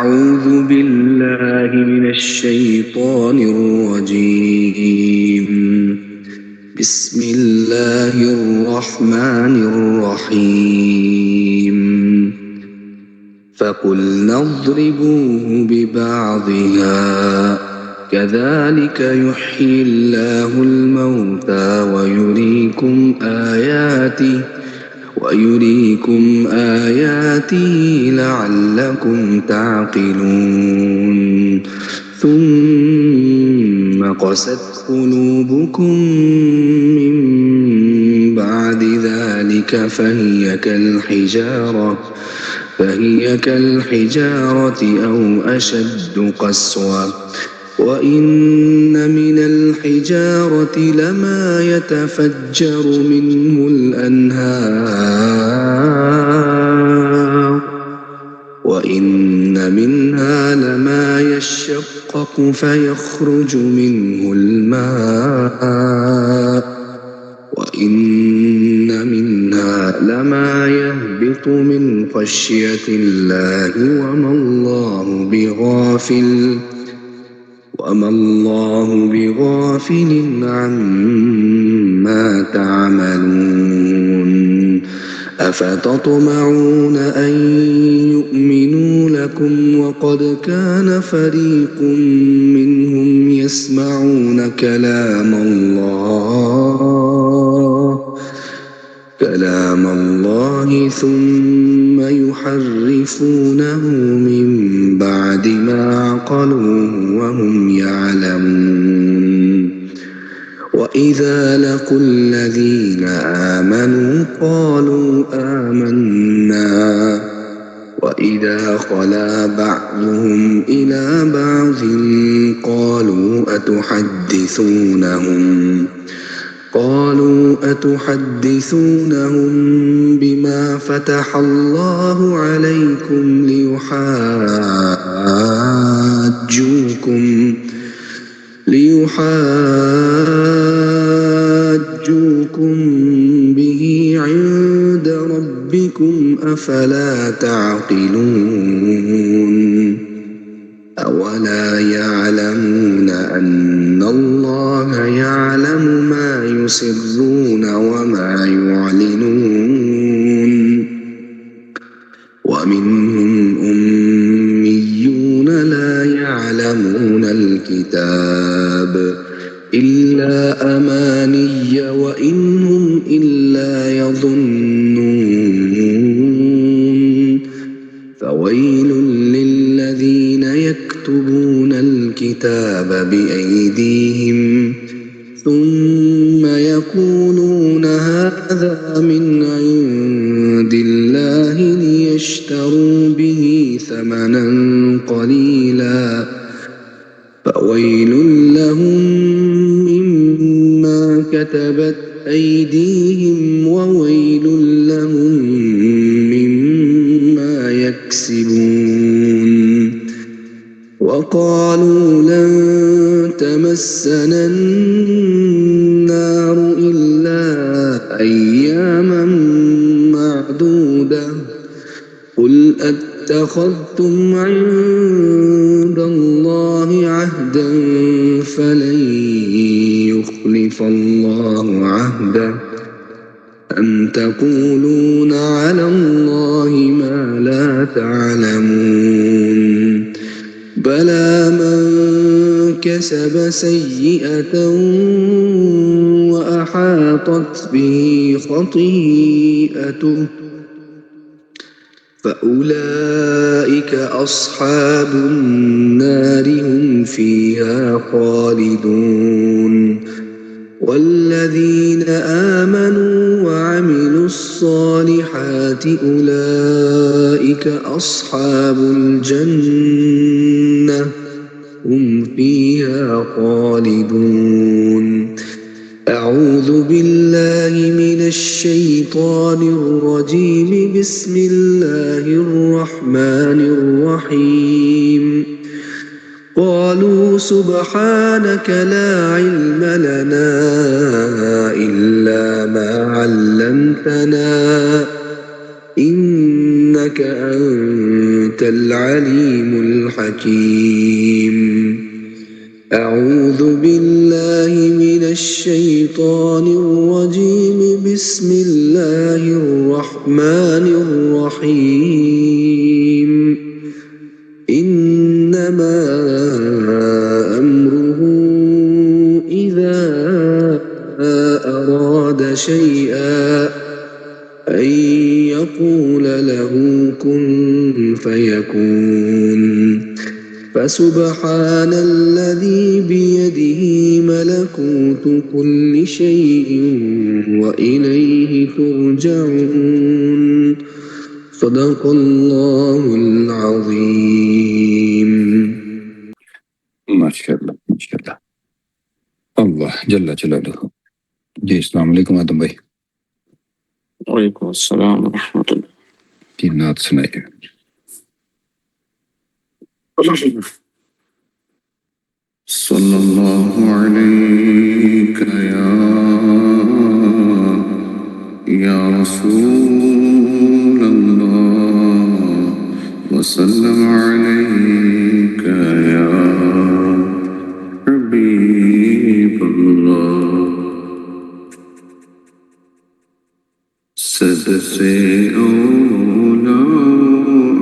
أعوذ بالله من الشيطان الرجيم. بسم الله الرحمن الرحيم. فقلنا اضربوه ببعضها كذلك يحيي الله الموتى ويريكم آياته لعلكم تعقلون. ثم قست قلوبكم من بعد ذلك فهي كالحجارة أو أشد قسوة. وإن من الحجارة لما يتفجر منه الأنهار وإن منها لما يشقق فيخرج منه الماء وإن منها لما يهبط من خشية الله وما الله بغافل عما تعملون. أفتطمعون أن يؤمنوا لكم وقد كان فريق منهم يسمعون كلام الله ثم يحرفونه من بعد ما عقلوه وهم يعلمون. وإذا لقوا الذين آمنوا قالوا آمنا وإذا خلا بعضهم إلى بعض قالوا أتحدثونهم بما فتح الله عليكم ليحاجوكم به عند ربكم أفلا تعقلون. أولا يعلمون أن الله يعلم ما يسرون وما يعلنون. ومنهم أميون لا يعلمون الكتاب إلا أماني وإن هم إلا يظنون. فويل للذين يكتبون الكتاب بأيديهم ثم يقولون هذا من عند الله ليشتروا به ثمنا قليلا فويل لهم مما كتبت أيديهم وويل لهم مما يكسبون. وقالوا لن تمسنا النار إلا أياما معدودة قل أتخذتم عند الله عهدا فلن يخلف الله عهده أم تقولون على الله ما لا تعلمون. بلى من كسب سيئة وأحاطت به خطيئته فأولئك أصحاب النار هم فيها خالدون. والذين آمنوا وعملوا الصالحات أولئك أصحاب الجنة هم فيها خالدون. أعوذ بالله من الشيطان الرجيم. بسم الله الرحمن الرحيم. قالوا سبحانك لا علم لنا إلا ما علمتنا إنك أنت أنت العليم الحكيم أعوذ بالله من الشيطان الرجيم بسم الله الرحمن الرحيم إنما أمره إذا أراد شيئا أن يقول له كن فيكون فسبحان الذي بيده ملكوت كل شيء وإليه ترجعون صدق الله العظيم ماشاءاللہ ماشاءاللہ اللہ جل جلالہ. جی السلام علیکم آدم بھائی. وعلیکم السلام ورحمۃ اللہ. جی نعت سنائیے. صلی اللہ علیک یا رسول اللہ وسلم علیک یا حبیب اللہ. سب سے اولا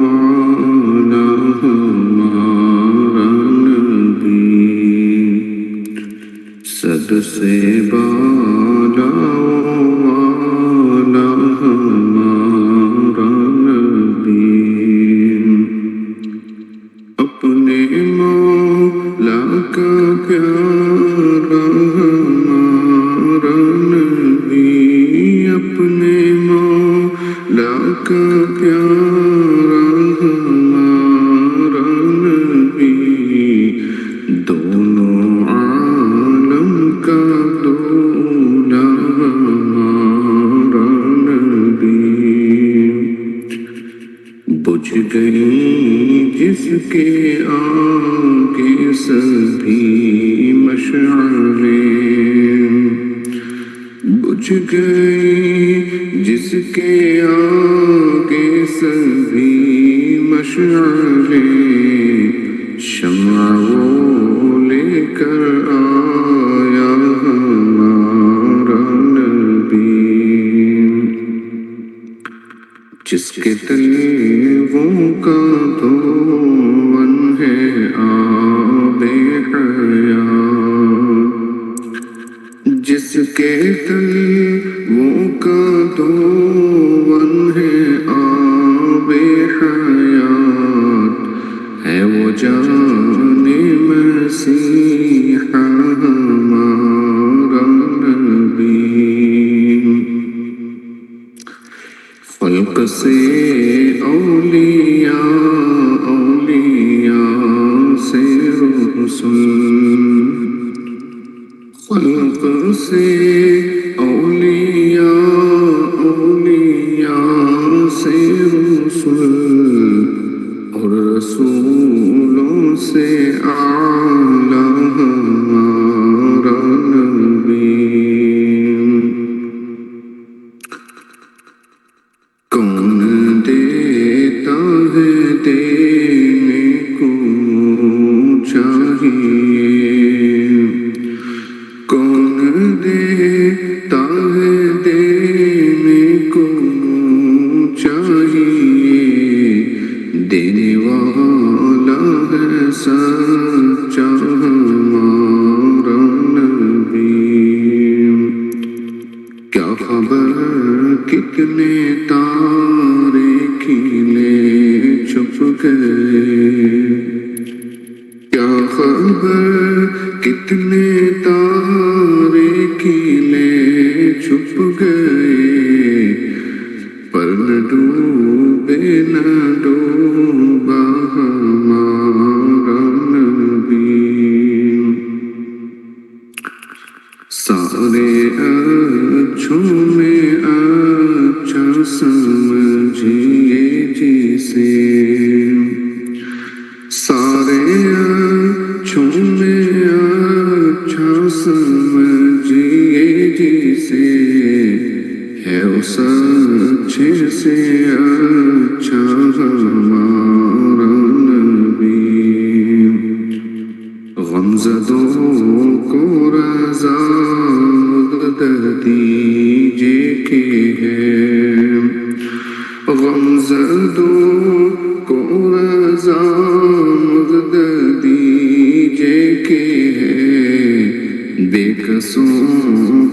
اعلیٰ ہمارا نبی، سب سے بالا والا ہمارا نبی، اپنے مولا کا پیارا ہمارا نبی، اپنے مولا کا پیارا ہمارا نبی، دونوں عالم کا دولا ہمارا نبی. بجھ گئی جس کے آگے سبھی مشعلیں، بجھ گئی جس کے آگے سبھی مشعلیں، شمع وہ لے کر آیا ہمارا نبی، جس کے تلووں کا دھون ہے آب حیات، جس کے تلووں کا دھون ہے آب حیات، ہے وہ جان مسیحا ہمارا نبی. خلق سے اولیاء، اولیاء سے رسل، خلق سے اولیاء، اولیاء سے رسل، اور رسولوں سے اعلیٰ ہمارا نبی. کون دیتا ہے دینے کو چاہیے، کون دیتا ہے دینے کو چاہیے، دینے والا ہے سچا ہمارا نبی. کیا خبر کتنے تارے کھیلے چھپ گئے، کیا خبر کتنے تارے کھیلے چھپ گئے، پر نہ ڈوبے نہ ڈوبا ہمارا نبی. سارے اچھوں میں اچھا سمجھیے جسے، سارے اچھوں میں اچھا سمجھیے جسے، ہے اس اچھے سے اچھا ہمارا مدد دیجے کہ ہے بے کسوں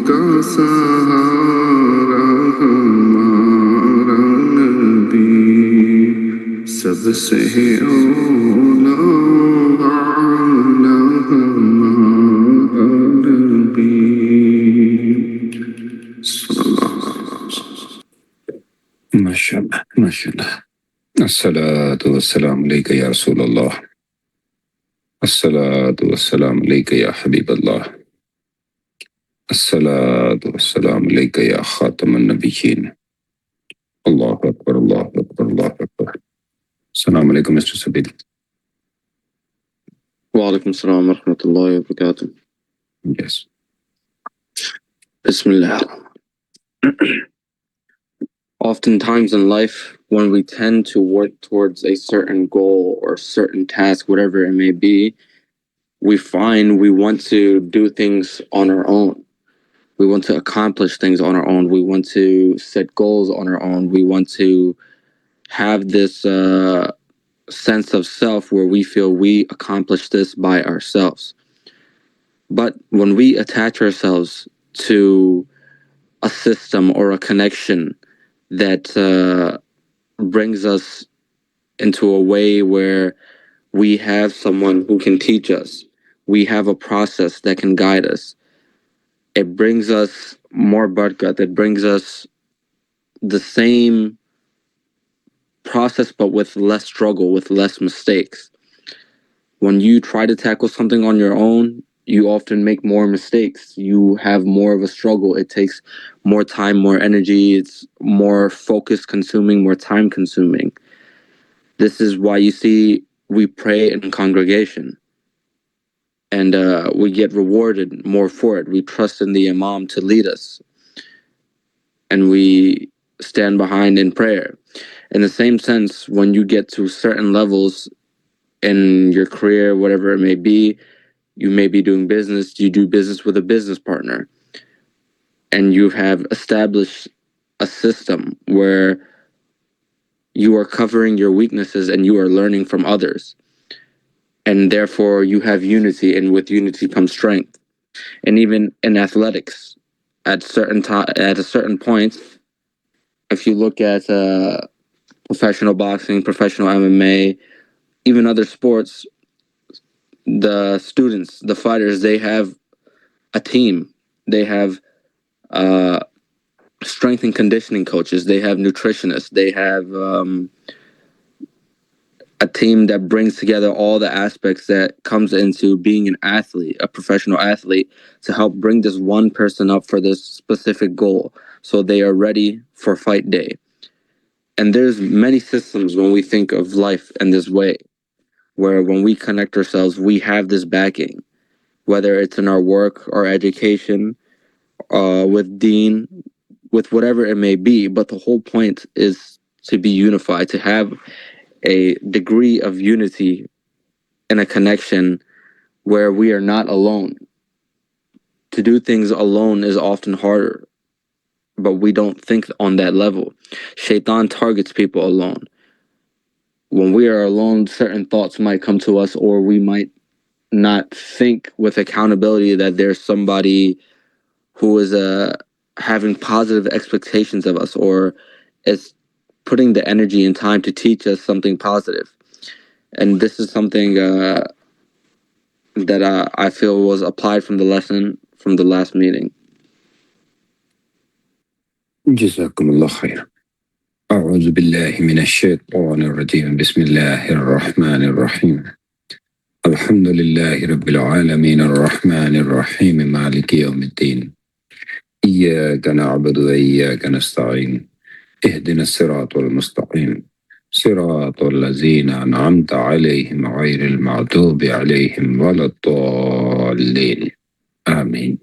کا سہارا ہمارا نبی، سب سے اولا اعلی ہمارا نبی صلی اللہ علیہ وسلم۔ ماشاءاللہ ماشاءاللہ۔ الصلاة والسلام علیکہ یا رسول اللہ، الصلاة والسلام علیکہ یا حبیب اللہ، الصلاة والسلام علیکہ یا خاتم النبیین۔ اللہ اکبر اللہ اکبر اللہ اکبر۔ السلام علیکم مسٹر سبیل۔ وعلیکم السلام ورحمۃ اللہ وبرکاتہ۔ Yes. Bismillah. Oftentimes in life, when we tend to work towards a certain goal or certain task, whatever it may be, we find we want to do things on our own. We want to accomplish things on our own. We want to set goals on our own. We want to have this sense of self where we feel we accomplished this by ourselves. But when we attach ourselves to a system or a connection that brings us into a way where we have someone who can teach us, we have a process that can guide us, it brings us more barakat, it brings us the same process but with less struggle, with less mistakes. When you try to tackle something on your own, you often make more mistakes. You have more of a struggle. It takes more time, more energy. It's more focus consuming, more time consuming. This is why you see we pray in congregation. And we get rewarded more for it. We trust in the imam to lead us. And we stand behind in prayer. In the same sense, when you get to certain levels in your career, whatever it may be, you may be doing business, you do business with a business partner, and you have established a system where you are covering your weaknesses and you are learning from others. And therefore you have unity, and with unity comes strength. And even in athletics, at a certain point, if you look at professional boxing, professional MMA, even other sports, the students, the fighters, they have a team. They have strength and conditioning coaches. They have nutritionists. They have a team that brings together all the aspects that comes into being an athlete, a professional athlete, to help bring this one person up for this specific goal so they are ready for fight day. And there's many systems when we think of life in this way, where when we connect ourselves, we have this backing, whether it's in our work or education, with deen, with whatever it may be. But the whole point is to be unified, to have a degree of unity and a connection where we are not alone. To do things alone is often harder, but we don't think on that level. Shaitan targets people alone. When we are alone, certain thoughts might come to us, or we might not think with accountability that there's somebody who is having positive expectations of us, or is putting the energy and time to teach us something positive. And this is something that I feel was applied from the lesson from the last meeting. جزاكم الله خير. أعوذ بالله من الشيطان الرجيم. بسم الله الرحمن الرحيم. الحمد لله رب العالمين الرحمن الرحيم مالك يوم الدين. إياك نعبد وإياك نستعين. اهدنا الصراط المستقيم. صراط الذين أنعمت عليهم غير المغضوب عليهم ولا الضالين. آمين.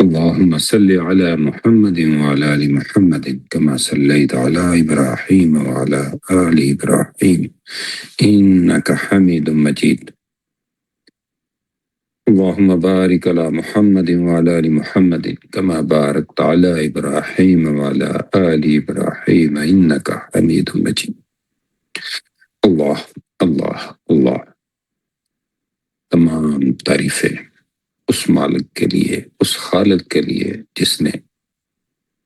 اللهم صل على محمد وعلى آل محمد كما صليت على إبراهيم وعلى آل إبراهيم إنك حميد مجيد. اللهم بارك على محمد وعلى آل محمد كما باركت على إبراهيم وعلى آل إبراهيم إنك حميد مجيد. اللہ اللہ اللہ، تمام تعریفیں اس مالک کے لیے، اس خالق کے لیے جس نے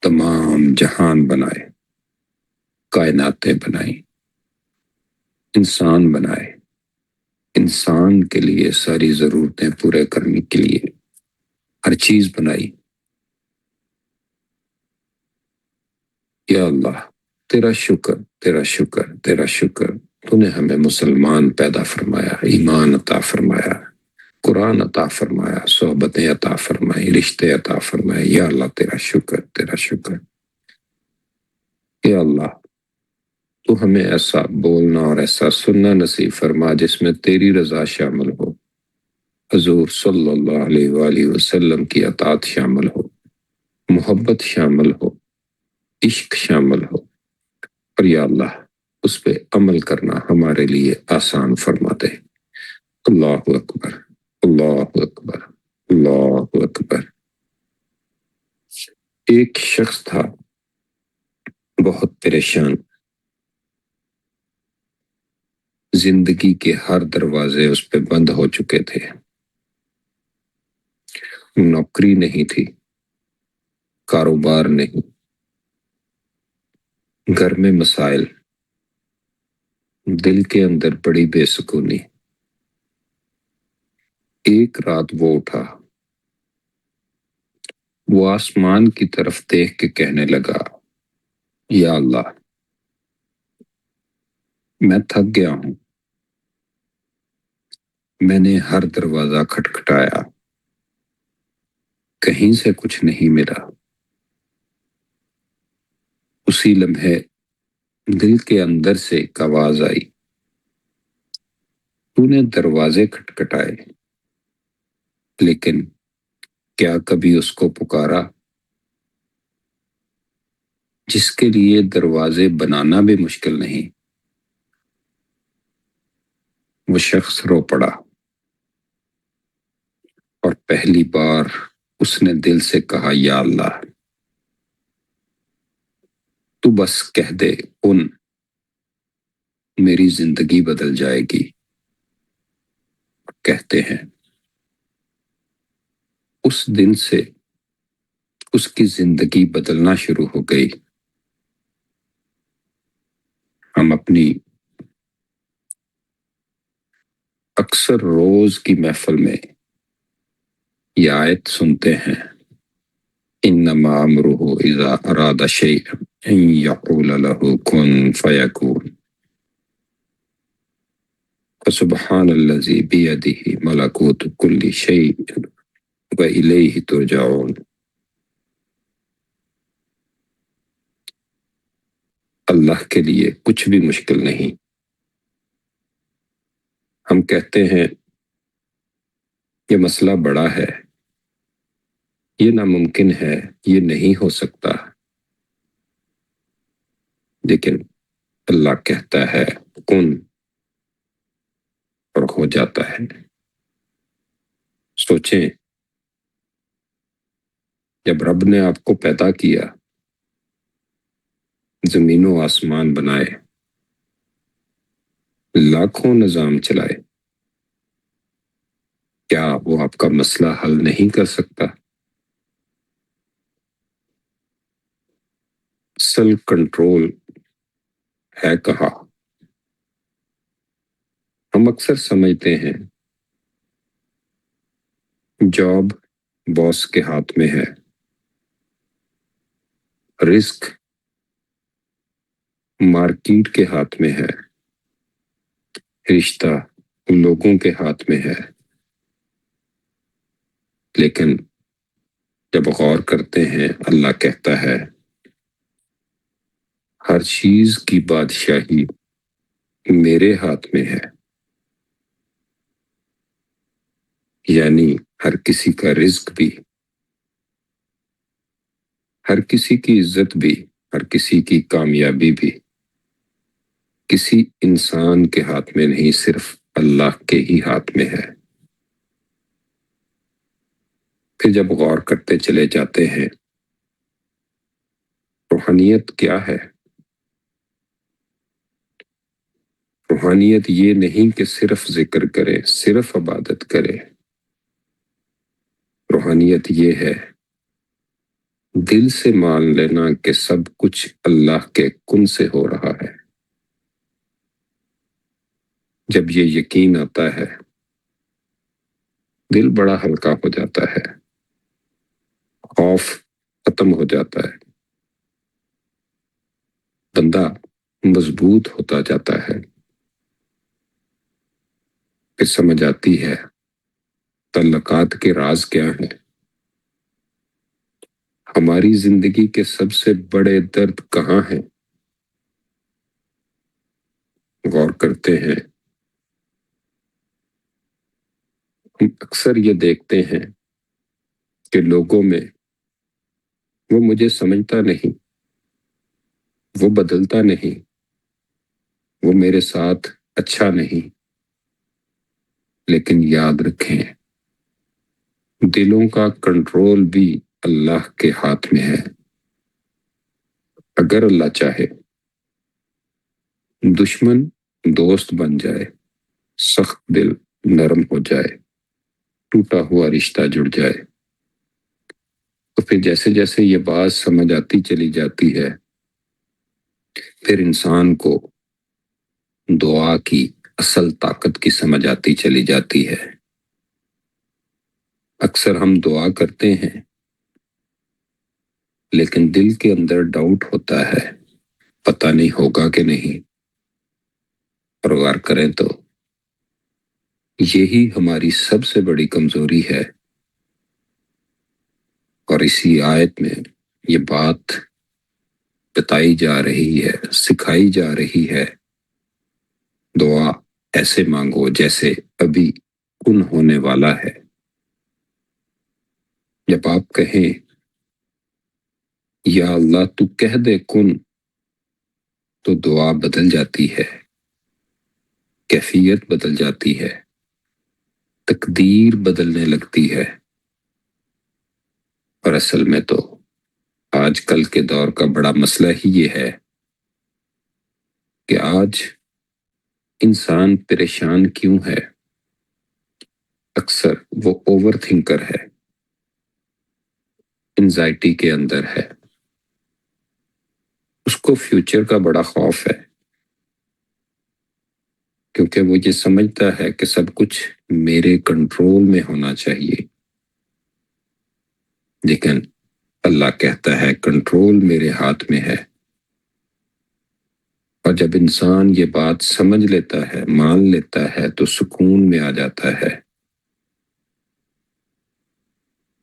تمام جہان بنائے، کائناتیں بنائی، انسان بنائے، انسان کے لیے ساری ضرورتیں پورے کرنے کے لیے ہر چیز بنائی۔ یا اللہ تیرا شکر، تیرا شکر، تیرا شکر، تو نے ہمیں مسلمان پیدا فرمایا، ایمان عطا فرمایا، قرآن عطا فرمایا، صحبتیں عطا فرمائی، رشتے عطا فرمائے۔ یا اللہ تیرا شکر، تیرا شکر۔ یا اللہ تو ہمیں ایسا بولنا اور ایسا سننا نصیب فرما جس میں تیری رضا شامل ہو، حضور صلی اللہ علیہ وآلہ وسلم کی اطاعت شامل ہو، محبت شامل ہو، عشق شامل ہو، اور یا اللہ اس پہ عمل کرنا ہمارے لیے آسان فرما دے۔ اللہ اکبر، اللہ اکبر، اللہ اکبر۔ ایک شخص تھا بہت پریشان، زندگی کے ہر دروازے اس پہ بند ہو چکے تھے، نوکری نہیں تھی، کاروبار نہیں، گھر میں مسائل، دل کے اندر بڑی بے سکونی۔ ایک رات وہ اٹھا، وہ آسمان کی طرف دیکھ کے کہنے لگا، یا اللہ میں تھک گیا ہوں، میں نے ہر دروازہ کھٹکھٹایا، کہیں سے کچھ نہیں ملا۔ اسی لمحے دل کے اندر سے ایک آواز آئی، تو نے دروازے کھٹکھٹائے لیکن کیا کبھی اس کو پکارا جس کے لیے دروازے بنانا بھی مشکل نہیں؟ وہ شخص رو پڑا اور پہلی بار اس نے دل سے کہا، یا اللہ تو بس کہہ دے کن، میری زندگی بدل جائے گی۔ کہتے ہیں اس دن سے اس کی زندگی بدلنا شروع ہو گئی۔ ہم اپنی اکثر روز کی محفل میں یہ آیت سنتے ہیں، انما امرہ اذا اراد شیئا ان یقول له کن فیکون، فسبحان الذی بیدہ ملکوت کل شیء والیہ ترجعون۔ اللہ کے لیے کچھ بھی مشکل نہیں۔ ہم کہتے ہیں یہ مسئلہ بڑا ہے، یہ ناممکن ہے، یہ نہیں ہو سکتا، لیکن اللہ کہتا ہے کن اور ہو جاتا ہے۔ سوچیں جب رب نے آپ کو پیدا کیا، زمین و آسمان بنائے، لاکھوں نظام چلائے، کیا وہ آپ کا مسئلہ حل نہیں کر سکتا؟ اصل کنٹرول ہے کہاں؟ ہم اکثر سمجھتے ہیں جاب باس کے ہاتھ میں ہے، رزق مارکیٹ کے ہاتھ میں ہے، رشتہ لوگوں کے ہاتھ میں ہے، لیکن جب غور کرتے ہیں اللہ کہتا ہے ہر چیز کی بادشاہی میرے ہاتھ میں ہے، یعنی ہر کسی کا رزق بھی، ہر کسی کی عزت بھی، ہر کسی کی کامیابی بھی کسی انسان کے ہاتھ میں نہیں، صرف اللہ کے ہی ہاتھ میں ہے۔ پھر جب غور کرتے چلے جاتے ہیں روحانیت کیا ہے؟ روحانیت یہ نہیں کہ صرف ذکر کرے، صرف عبادت کرے. روحانیت یہ ہے دل سے مان لینا کہ سب کچھ اللہ کے کن سے ہو رہا ہے. جب یہ یقین آتا ہے دل بڑا ہلکا ہو جاتا ہے، خوف ختم ہو جاتا ہے، بندہ مضبوط ہوتا جاتا ہے. کہ سمجھ آتی ہے تعلقات کے راز کیا ہیں. ہماری زندگی کے سب سے بڑے درد کہاں ہیں؟ غور کرتے ہیں. ہم اکثر یہ دیکھتے ہیں کہ لوگوں میں وہ مجھے سمجھتا نہیں، وہ بدلتا نہیں، وہ میرے ساتھ اچھا نہیں. لیکن یاد رکھیں دلوں کا کنٹرول بھی اللہ کے ہاتھ میں ہے. اگر اللہ چاہے دشمن دوست بن جائے، سخت دل نرم ہو جائے، ٹوٹا ہوا رشتہ جڑ جائے، تو پھر جیسے جیسے یہ بات سمجھ آتی چلی جاتی ہے پھر انسان کو دعا کی اصل طاقت کی سمجھ آتی چلی جاتی ہے. اکثر ہم دعا کرتے ہیں لیکن دل کے اندر ڈاؤٹ ہوتا ہے، پتہ نہیں ہوگا کہ نہیں. اور غور کریں تو یہی ہماری سب سے بڑی کمزوری ہے. اور اسی آیت میں یہ بات بتائی جا رہی ہے، سکھائی جا رہی ہے. دعا ایسے مانگو جیسے ابھی کن ہونے والا ہے. جب آپ کہیں یا اللہ تو کہہ دے کن، تو دعا بدل جاتی ہے، کیفیت بدل جاتی ہے، تقدیر بدلنے لگتی ہے. اور اصل میں تو آج کل کے دور کا بڑا مسئلہ ہی یہ ہے کہ آج انسان پریشان کیوں ہے؟ اکثر وہ اوور تھنکر ہے، انزائٹی کے اندر ہے، اس کو فیوچر کا بڑا خوف ہے کیونکہ وہ یہ سمجھتا ہے کہ سب کچھ میرے کنٹرول میں ہونا چاہیے. لیکن اللہ کہتا ہے کنٹرول میرے ہاتھ میں ہے. اور جب انسان یہ بات سمجھ لیتا ہے، مان لیتا ہے، تو سکون میں آ جاتا ہے.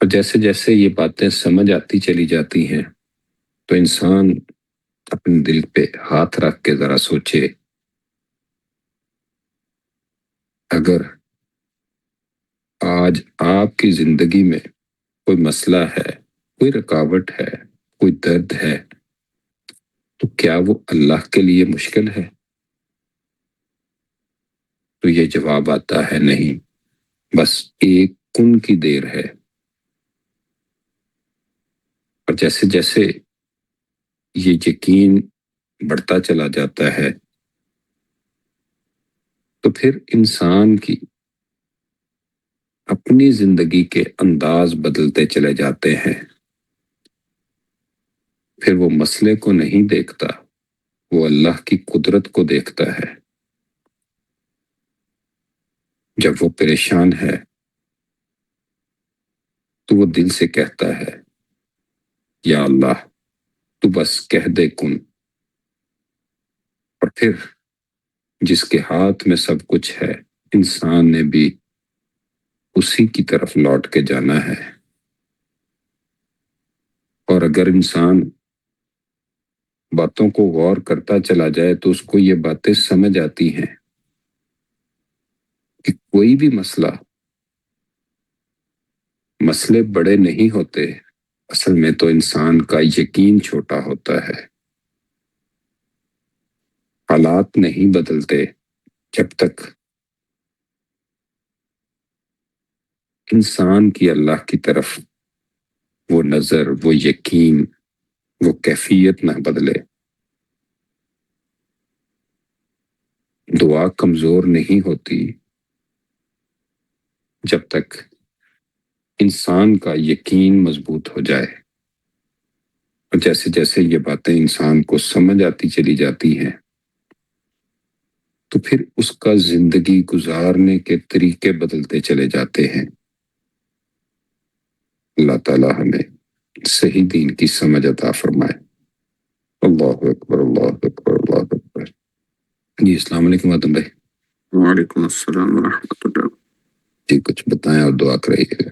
اور جیسے جیسے یہ باتیں سمجھ آتی چلی جاتی ہیں تو انسان اپنے دل پہ ہاتھ رکھ کے ذرا سوچے، اگر آج آپ کی زندگی میں کوئی مسئلہ ہے، کوئی رکاوٹ ہے، کوئی درد ہے، تو کیا وہ اللہ کے لیے مشکل ہے؟ تو یہ جواب آتا ہے نہیں، بس ایک کن کی دیر ہے. اور جیسے جیسے یہ یقین بڑھتا چلا جاتا ہے تو پھر انسان کی اپنی زندگی کے انداز بدلتے چلے جاتے ہیں. پھر وہ مسئلے کو نہیں دیکھتا، وہ اللہ کی قدرت کو دیکھتا ہے. جب وہ پریشان ہے تو وہ دل سے کہتا ہے یا اللہ تو بس کہہ دے کن. اور پھر جس کے ہاتھ میں سب کچھ ہے انسان نے بھی اسی کی طرف لوٹ کے جانا ہے. اور اگر انسان باتوں کو غور کرتا چلا جائے تو اس کو یہ باتیں سمجھ آتی ہیں کہ کوئی بھی مسئلے بڑے نہیں ہوتے، اصل میں تو انسان کا یقین چھوٹا ہوتا ہے. حالات نہیں بدلتے جب تک انسان کی اللہ کی طرف وہ نظر، وہ یقین، وہ کیفیت نہ بدلے. دعا کمزور نہیں ہوتی جب تک انسان کا یقین مضبوط ہو جائے، اور جیسے جیسے یہ باتیں انسان کو سمجھ آتی چلی جاتی ہیں تو پھر اس کا زندگی گزارنے کے طریقے بدلتے چلے جاتے ہیں۔ اللہ تعالیٰ ہمیں صحیح دین کی سمجھ عطا فرمائے۔ اللہ اکبر، اللہ اکبر، اللہ اکبر۔ جی السلام علیکم آدم بھائی۔ وعلیکم السلام ورحمۃ اللہ۔ جی کچھ بتائیں اور دعا کرائیے گا۔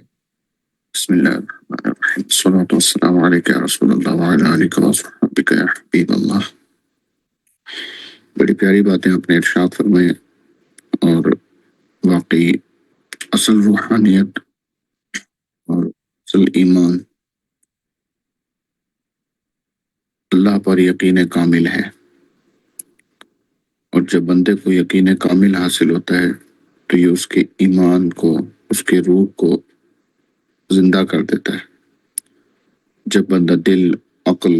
بسم اللہ الرحمن الرحیم، الصلاۃ والسلام علیک یا رسول اللہ وعلی آلک وصحبک یا حبیب اللہ۔ بڑی پیاری باتیں آپ نے ارشاد فرمائے، اور واقعی اصل روحانیت اور اصل ایمان اللہ پر یقین کامل ہے، اور جب بندے کو یقین کامل حاصل ہوتا ہے تو یہ اس کے ایمان کو، اس کے روح کو زندہ کر دیتا ہے۔ جب بندہ دل، عقل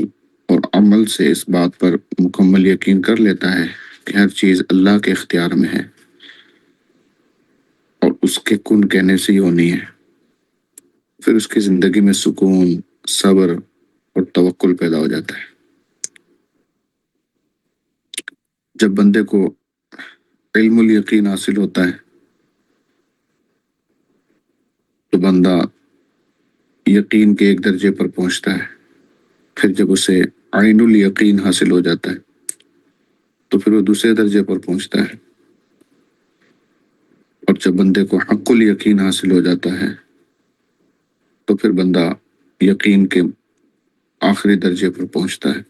اور عمل سے اس بات پر مکمل یقین کر لیتا ہے کہ ہر چیز اللہ کے اختیار میں ہے اور اس کے کن کہنے سے ہی ہونی ہے، پھر اس کی زندگی میں سکون، صبر اور توکل پیدا ہو جاتا ہے۔ جب بندے کو علم الیقین حاصل ہوتا ہے تو بندہ یقین کے ایک درجے پر پہنچتا ہے، پھر جب اسے عین الیقین حاصل ہو جاتا ہے تو پھر وہ دوسرے درجے پر پہنچتا ہے، اور جب بندے کو حق الیقین حاصل ہو جاتا ہے تو پھر بندہ یقین کے آخری درجے پر پہنچتا ہے،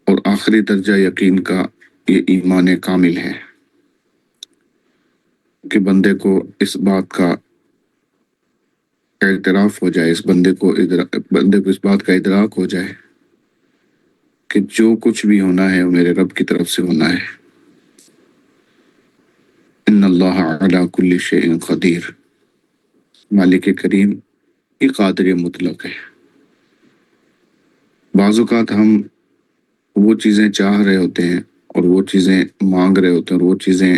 اور آخری درجہ یقین کا یہ ایمان کامل ہے کہ بندے کو اس بات کا اعتراف ہو جائے، بندے کو اس بات کا ادراک ہو جائے کہ جو کچھ بھی ہونا ہے وہ میرے رب کی طرف سے ہونا ہے۔ ان اللہ علی کل شیء قدیر، مالک کریم یہ قادر مطلق ہے۔ بعض اوقات ہم وہ چیزیں چاہ رہے ہوتے ہیں اور وہ چیزیں مانگ رہے ہوتے ہیں اور وہ چیزیں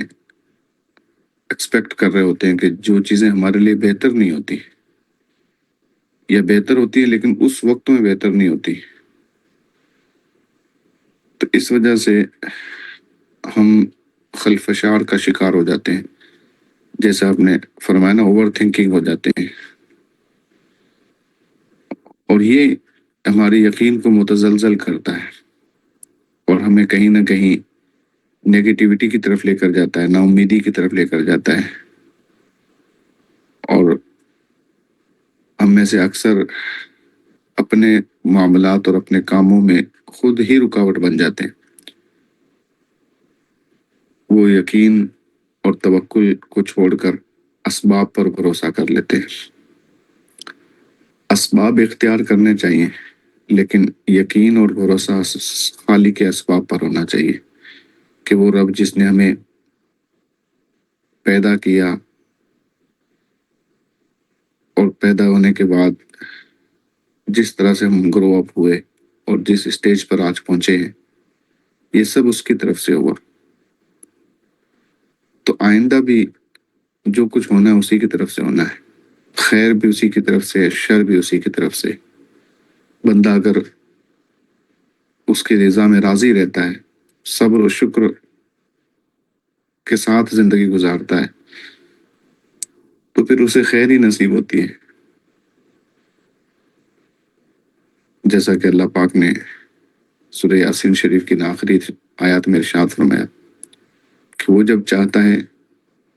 ایکسپیکٹ کر رہے ہوتے ہیں کہ جو چیزیں ہمارے لیے بہتر نہیں ہوتی، یا بہتر ہوتی ہے لیکن اس وقت میں بہتر نہیں ہوتی، تو اس وجہ سے ہم خلفشار کا شکار ہو جاتے ہیں، جیسا آپ نے فرمایا نا، اوور تھنکنگ ہو جاتے ہیں، اور یہ ہماری یقین کو متزلزل کرتا ہے اور ہمیں کہیں نہ کہیں نیگیٹیوٹی کی طرف لے کر جاتا ہے، نا امیدی کی طرف لے کر جاتا ہے، اور ہم میں سے اکثر اپنے معاملات اور اپنے کاموں میں خود ہی رکاوٹ بن جاتے ہیں۔ وہ یقین اور توکل کو چھوڑ کر اسباب پر بھروسہ کر لیتے ہیں۔ اسباب اختیار کرنے چاہیے، لیکن یقین اور بھروسہ خالق کے اسباب پر ہونا چاہیے کہ وہ رب جس نے ہمیں پیدا کیا اور پیدا ہونے کے بعد جس طرح سے ہم گرو اپ ہوئے اور جس اسٹیج پر آج پہنچے ہیں، یہ سب اس کی طرف سے ہوا، تو آئندہ بھی جو کچھ ہونا ہے اسی کی طرف سے ہونا ہے، خیر بھی اسی کی طرف سے، شر بھی اسی کی طرف سے۔ بندہ اگر اس کی رضا میں راضی رہتا ہے، صبر و شکر کے ساتھ زندگی گزارتا ہے، تو پھر اسے خیر ہی نصیب ہوتی ہے، جیسا کہ اللہ پاک نے سورہ یاسین شریف کی آخری آیات میں ارشاد فرمایا کہ وہ جب چاہتا ہے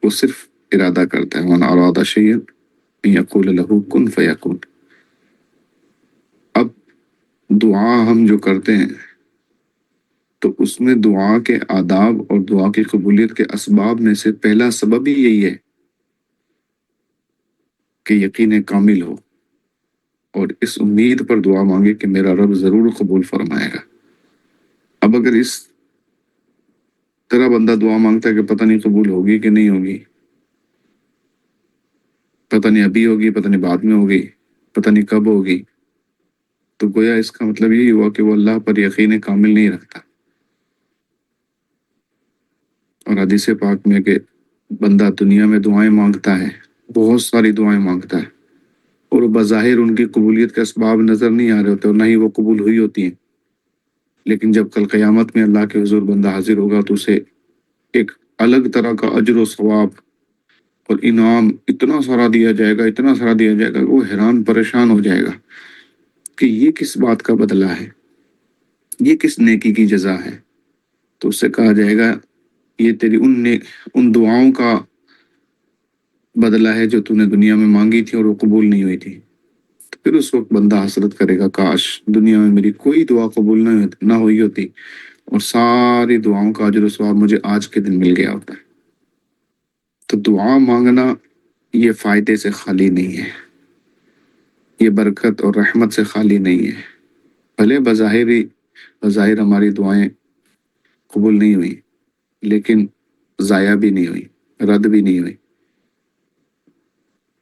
وہ صرف ارادہ کرتا ہے، وَمَنْ أَرَادَ شَيْئًا أَنْ يَقُولَ لَهُ كُنْ فَيَكُونُ۔ اب دعا ہم جو کرتے ہیں تو اس میں دعا کے آداب اور دعا کی قبولیت کے اسباب میں سے پہلا سبب ہی یہی ہے کہ یقین کامل ہو، اور اس امید پر دعا مانگے کہ میرا رب ضرور قبول فرمائے گا۔ اب اگر اس طرح بندہ دعا مانگتا ہے کہ پتہ نہیں قبول ہوگی کہ نہیں ہوگی، پتہ نہیں ابھی ہوگی، پتہ نہیں بعد میں ہوگی، پتہ نہیں کب ہوگی، تو گویا اس کا مطلب یہی ہوا کہ وہ اللہ پر یقین کامل نہیں رکھتا۔ اور حدیث پاک میں کہ بندہ دنیا میں دعائیں مانگتا ہے، بہت ساری دعائیں مانگتا ہے، اور بظاہر ان کی قبولیت کے اسباب نظر نہیں آ رہے ہوتے اور نہ ہی وہ قبول ہوئی ہوتی ہیں، لیکن جب کل قیامت میں اللہ کے حضور بندہ حاضر ہوگا تو اسے ایک الگ طرح کا اجر و ثواب اور انعام اتنا سارا دیا جائے گا، اتنا سارا دیا جائے گا، وہ حیران پریشان ہو جائے گا کہ یہ کس بات کا بدلہ ہے، یہ کس نیکی کی جزا ہے۔ تو اس سے کہا جائے گا یہ تیری ان دعاؤں کا بدلہ ہے جو تو نے دنیا میں مانگی تھی اور وہ قبول نہیں ہوئی تھی۔ تو پھر اس وقت بندہ حسرت کرے گا، کاش دنیا میں میری کوئی دعا قبول نہ ہوئی ہوتی اور ساری دعاؤں کا اجر و ثواب مجھے آج کے دن مل گیا ہوتا ہے۔ تو دعا مانگنا یہ فائدے سے خالی نہیں ہے، یہ برکت اور رحمت سے خالی نہیں ہے۔ بھلے بظاہر ہماری دعائیں قبول نہیں ہوئی، لیکن ضائع بھی نہیں ہوئی، رد بھی نہیں ہوئی،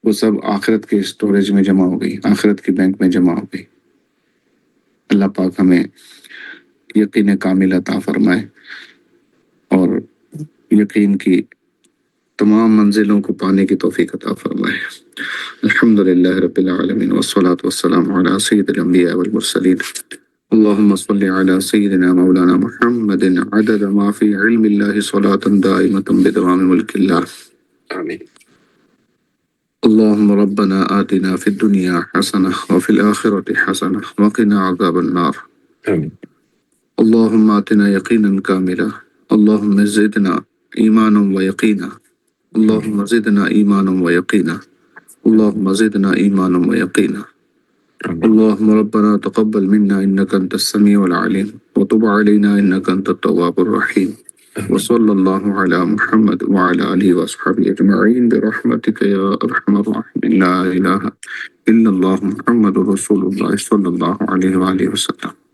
وہ سب آخرت کے اسٹوریج میں جمع ہو گئی، آخرت کے بینک میں جمع ہو گئی۔ اللہ پاک ہمیں یقین کامل عطا فرمائے اور یقین کی تمام منزلوں کو پانے کی توفیق عطا فرمائے۔ الحمدللہ رب العالمین والصلاة والسلام علی سید الانبیاء والمرسلین۔ اللہم صلی علی سیدنا مولانا محمد عدد ما فی علم اللہ صلاة دائمة بدوام ملک اللہ۔ آمین۔ اللہم ربنا آتنا فی الدنیا حسنہ وفی الآخرة حسنہ وقنا عذاب النار۔ آمین۔ اللہم آتنا یقینا کاملا، اللہم زدنا ایمانا و یقینا، اللہم زدنا ایمانا و یقینا، اللہم زدنا ایمانا و یقینا۔ اللہم ربنا تقبل منا انک انت السمیع العلیم وتب علینا انک انت التواب الرحیم، وصلی اللہ علی محمد وعلی آلہ وصحبہ اجمعین برحمتک یا ارحم الراحمین۔ لا الہ الا اللہ محمد رسول اللہ صلی اللہ علیہ وآلہ وسلم۔